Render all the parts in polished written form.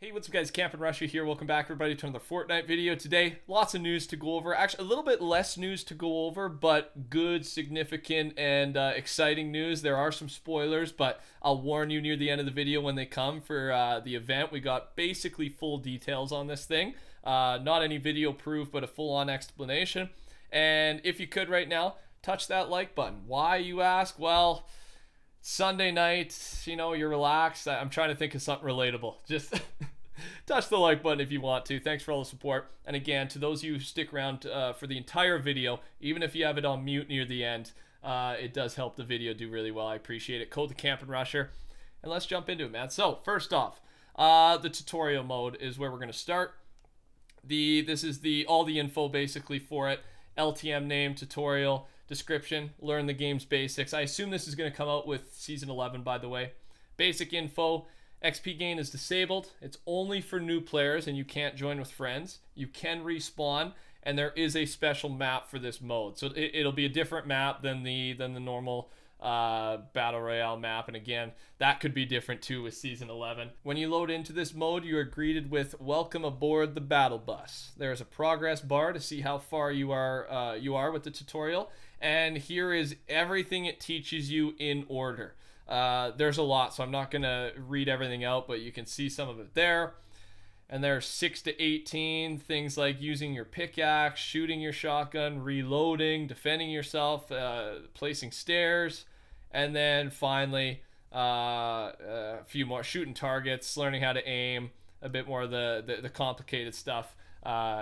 Hey, what's up guys, TheCampingRusher here. Welcome back everybody to another Fortnite video. Today, lots of news to go over. Actually, a little bit less news to go over, but good, significant, and exciting news. There are some spoilers, but I'll warn you near the end of the video when they come for the event. We got basically full details on this thing. Not any video proof, but a full-on explanation. And if you could right now, touch that like button. Why, you ask? Well, Sunday night, you're relaxed. I'm trying to think of something relatable. Just touch the like button if you want to. Thanks for all the support. And again, to those of you who stick around for the entire video, even if you have it on mute near the end, it does help the video do really well. I appreciate it. Code TheCampingRusher. And let's jump into it, man. So, first off, the tutorial mode is where we're going to start. This is all the info basically for it. LTM name, tutorial, description, learn the game's basics. I assume this is going to come out with Season 11, by the way. Basic info, XP gain is disabled. It's only for new players, and you can't join with friends. You can respawn, and there is a special map for this mode. So it'll be a different map than the normal Battle Royale map, and again, that could be different too with Season 11. When you load into this mode, you are greeted with "Welcome aboard the battle bus." There is a progress bar to see how far you are with the tutorial, and here is everything it teaches you in order. There's a lot, so I'm not gonna read everything out, but you can see some of it there. And there's 6 to 18 things like using your pickaxe, shooting your shotgun, reloading, defending yourself, placing stairs, and then finally a few more shooting targets, learning how to aim, a bit more of the complicated stuff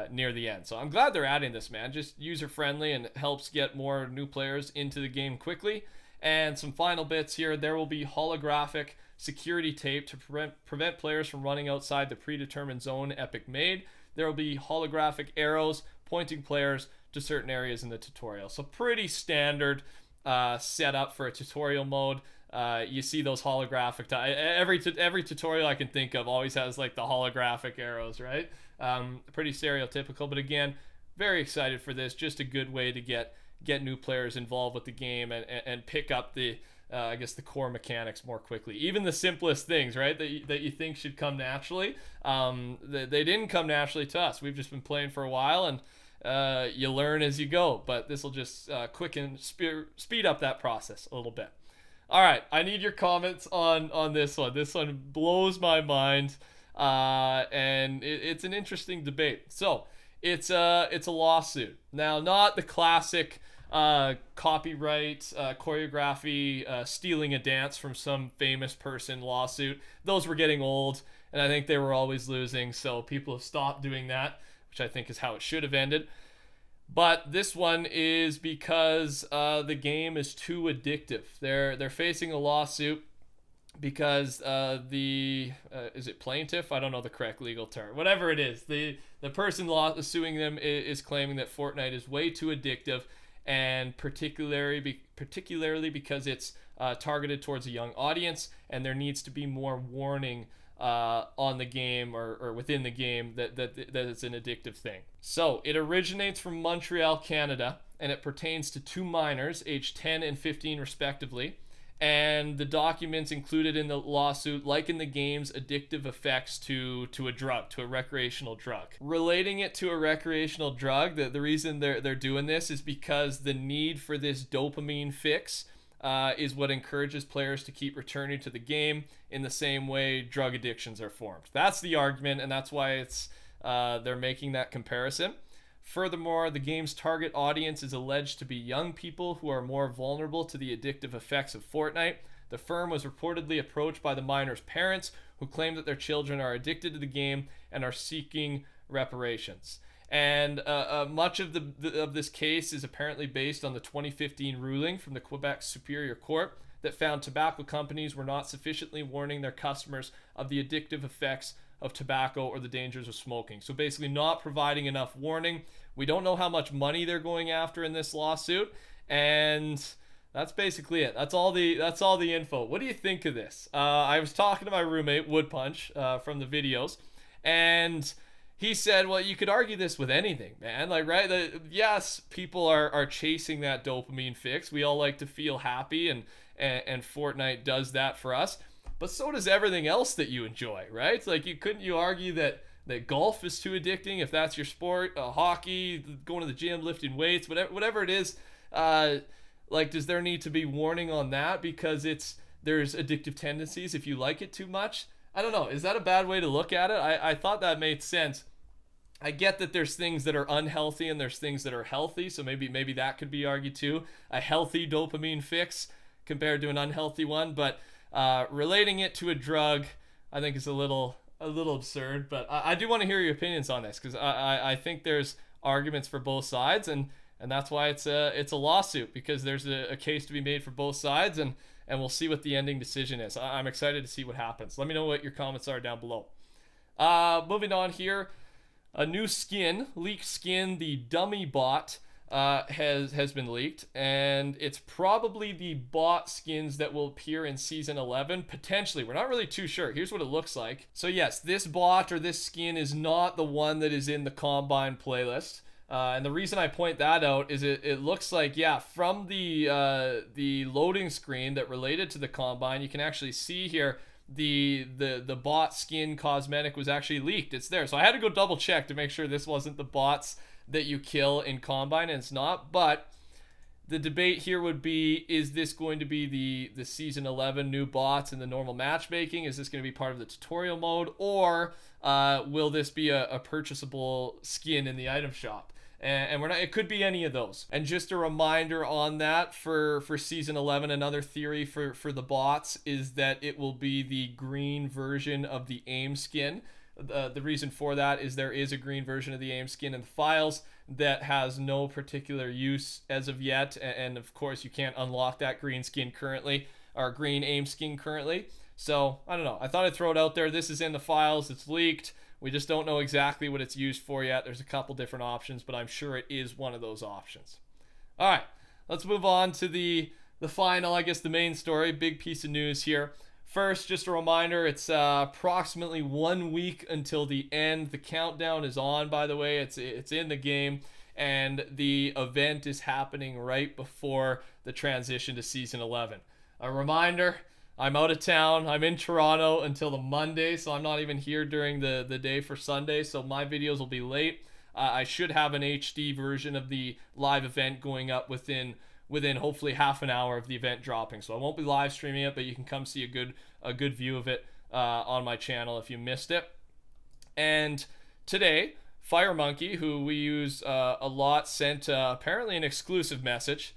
near the end. So I'm glad they're adding this, man. Just user friendly and helps get more new players into the game quickly. And some final bits here. There will be holographic security tape to prevent players from running outside the predetermined zone Epic made. There will be holographic arrows pointing players to certain areas in the tutorial. So pretty standard setup for a tutorial mode. You see those holographic every tutorial I can think of always has like the holographic arrows, right? Pretty stereotypical, but again, very excited for this. Just a good way to get new players involved with the game and pick up the I guess the core mechanics more quickly. Even the simplest things, right, that you think should come naturally, they didn't come naturally to us. We've just been playing for a while, and you learn as you go. But this will just quicken, speed up that process a little bit. All right, I need your comments on this one. This one blows my mind, and it's an interesting debate. So it's a lawsuit. Now, not the classic copyright, choreography, stealing a dance from some famous person lawsuit. Those were getting old, and I think they were always losing, so people have stopped doing that, which I think is how it should have ended. But this one is because the game is too addictive. They're facing a lawsuit because is it plaintiff? I don't know the correct legal term. Whatever it is, the person suing them is claiming that Fortnite is way too addictive, and particularly because it's targeted towards a young audience, and there needs to be more warning on the game or within the game that it's an addictive thing. So it originates from Montreal, Canada, and it pertains to two minors, aged 10 and 15 respectively. And the documents included in the lawsuit liken the game's addictive effects to a drug, to a recreational drug. Relating it to a recreational drug, the reason they're doing this is because the need for this dopamine fix is what encourages players to keep returning to the game in the same way drug addictions are formed. That's the argument, and that's why they're making that comparison. Furthermore, the game's target audience is alleged to be young people who are more vulnerable to the addictive effects of Fortnite. The firm was reportedly approached by the minors' parents, who claim that their children are addicted to the game and are seeking reparations. And much of this case is apparently based on the 2015 ruling from the Quebec Superior Court that found tobacco companies were not sufficiently warning their customers of the addictive effects of tobacco or the dangers of smoking. So basically not providing enough warning. We don't know how much money they're going after in this lawsuit, and that's basically it. That's all the info. What do you think of this? I was talking to my roommate Wood Punch from the videos, and he said, well, you could argue this with anything, man. Like, right? Yes, people are chasing that dopamine fix. We all like to feel happy, and Fortnite does that for us. but so does everything else that you enjoy, right? Like, couldn't you argue that golf is too addicting if that's your sport, hockey, going to the gym, lifting weights, whatever it is. Like, does there need to be warning on that because there's addictive tendencies if you like it too much? I don't know. Is that a bad way to look at it? I thought that made sense. I get that there's things that are unhealthy and there's things that are healthy, so maybe that could be argued too. A healthy dopamine fix compared to an unhealthy one, but relating it to a drug, I think is a little absurd. But I do want to hear your opinions on this because I think there's arguments for both sides, and that's why it's a lawsuit, because there's a case to be made for both sides, and we'll see what the ending decision is. I'm excited to see what happens. Let me know what your comments are down below. Moving on here. A new skin, leaked skin, the dummy bot, has been leaked, and it's probably the bot skins that will appear in season 11, potentially. We're not really too sure. Here's what it looks like. So yes, this bot or this skin is not the one that is in the Combine playlist. And the reason I point that out is it looks like, yeah, from the loading screen that related to the Combine, you can actually see here the bot skin cosmetic was actually leaked. It's there. So I had to go double check to make sure this wasn't the bots that you kill in Combine, and it's not. But the debate here would be, is this going to be the season 11 new bots in the normal matchmaking? Is this going to be part of the tutorial mode, or will this be a purchasable skin in the item shop? And we're not, it could be any of those. And just a reminder on that for season 11, another theory for the bots is that it will be the green version of the aim skin. The reason for that is there is a green version of the aim skin in the files that has no particular use as of yet. And of course you can't unlock that green skin currently, or green aim skin currently. So I don't know. I thought I'd throw it out there. This is in the files. It's leaked. We just don't know exactly what it's used for yet. There's a couple different options, but I'm sure it is one of those options. All right, let's move on to the final, I guess the main story, big piece of news here. First, just a reminder, it's approximately 1 week until the end. The countdown is on, by the way. It's in the game, and the event is happening right before the transition to Season 11. A reminder, I'm out of town. I'm in Toronto until the Monday, so I'm not even here during the day for Sunday, so my videos will be late. I should have an HD version of the live event going up within hopefully half an hour of the event dropping. So I won't be live streaming it, but you can come see a good view of it on my channel if you missed it. And today, Fire Monkey, who we use a lot, sent apparently an exclusive message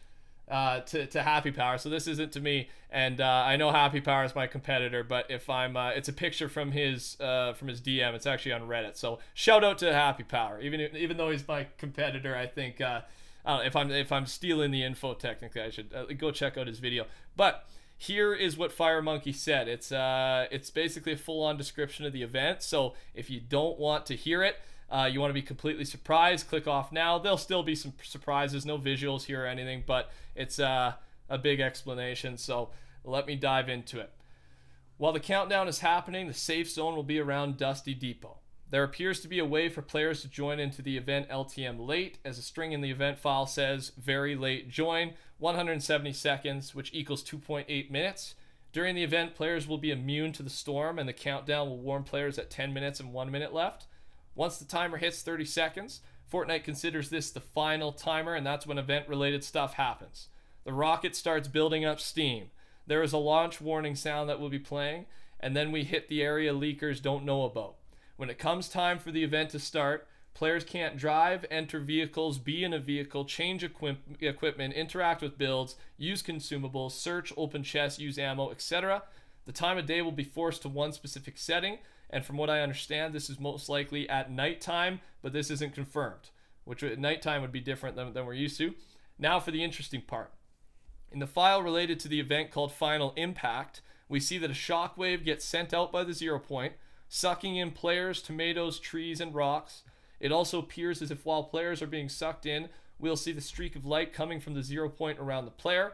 to Happy Power. So this isn't to me, and I know Happy Power is my competitor, but if I'm it's a picture from his DM. It's actually on Reddit, so shout out to Happy Power. Even though he's my competitor, I think I don't know, if I'm stealing the info, technically I should go check out his video. But here is what Fire Monkey said. It's basically a full-on description of the event, so if you don't want to hear it, you want to be completely surprised, click off now. There'll still be some surprises, no visuals here or anything, but it's a big explanation, so let me dive into it. While the countdown is happening, the safe zone will be around Dusty Depot. There appears to be a way for players to join into the event LTM late, as a string in the event file says, very late join, 170 seconds, which equals 2.8 minutes. During the event, players will be immune to the storm, and the countdown will warn players at 10 minutes and 1 minute left. Once the timer hits 30 seconds, Fortnite considers this the final timer, and that's when event-related stuff happens. The rocket starts building up steam. There is a launch warning sound that will be playing, and then we hit the area leakers don't know about. When it comes time for the event to start, players can't drive, enter vehicles, be in a vehicle, change equipment, interact with builds, use consumables, search, open chests, use ammo, etc. The time of day will be forced to one specific setting, and from what I understand, this is most likely at nighttime, but this isn't confirmed, which at nighttime would be different than we're used to. Now for the interesting part. In the file related to the event called Final Impact, we see that a shockwave gets sent out by the 0 point, sucking in players, tomatoes, trees, and rocks. It also appears as if while players are being sucked in, we'll see the streak of light coming from the 0 point around the player.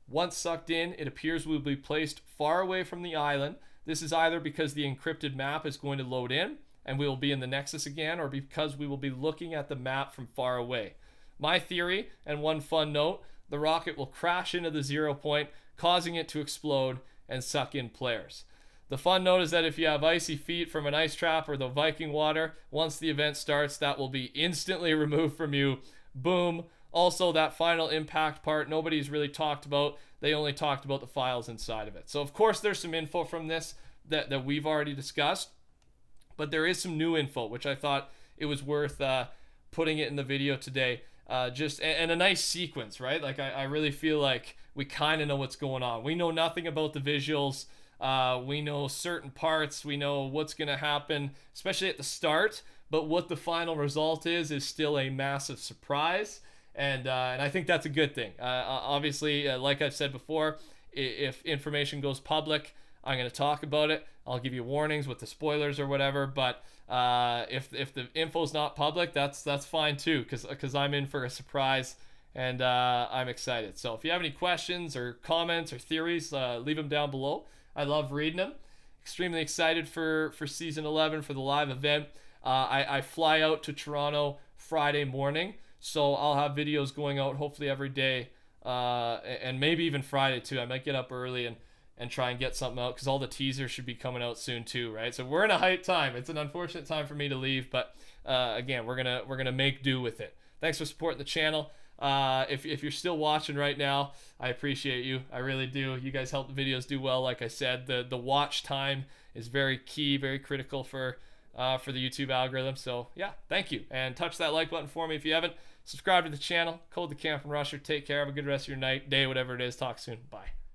Once sucked in, it appears we will be placed far away from the island. This is either because the encrypted map is going to load in and we will be in the Nexus again, or because we will be looking at the map from far away. My theory, and one fun note, the rocket will crash into the 0 point, causing it to explode and suck in players. The fun note is that if you have icy feet from an ice trap or the Viking water, once the event starts, that will be instantly removed from you. Boom. Also, that final impact part, nobody's really talked about. They only talked about the files inside of it. So, of course, there's some info from this that we've already discussed, but there is some new info, which I thought it was worth putting it in the video today. And a nice sequence, right? Like, I really feel like we kind of know what's going on. We know nothing about the visuals. We know certain parts. We know what's going to happen, especially at the start. But what the final result is still a massive surprise. And I think that's a good thing. Obviously, like I've said before, if information goes public, I'm going to talk about it. I'll give you warnings with the spoilers or whatever. But if the info's not public, that's fine too, because I'm in for a surprise, and I'm excited. So if you have any questions or comments or theories, leave them down below. I love reading them. Extremely excited for season 11, for the live event. I fly out to Toronto Friday morning, so I'll have videos going out hopefully every day, and maybe even Friday too. I might get up early and try and get something out, because all the teasers should be coming out soon too, right? So we're in a hype time. It's an unfortunate time for me to leave, but again, we're gonna make do with it. Thanks for supporting the channel. If you're still watching right now, I appreciate you. I really do. You guys help the videos do well. Like I said, the watch time is very key, very critical for the YouTube algorithm. So yeah, thank you. And touch that like button for me if you haven't. Subscribe to the channel. Code TheCampingRusher. Take care. Have a good rest of your night, day, whatever it is. Talk soon. Bye.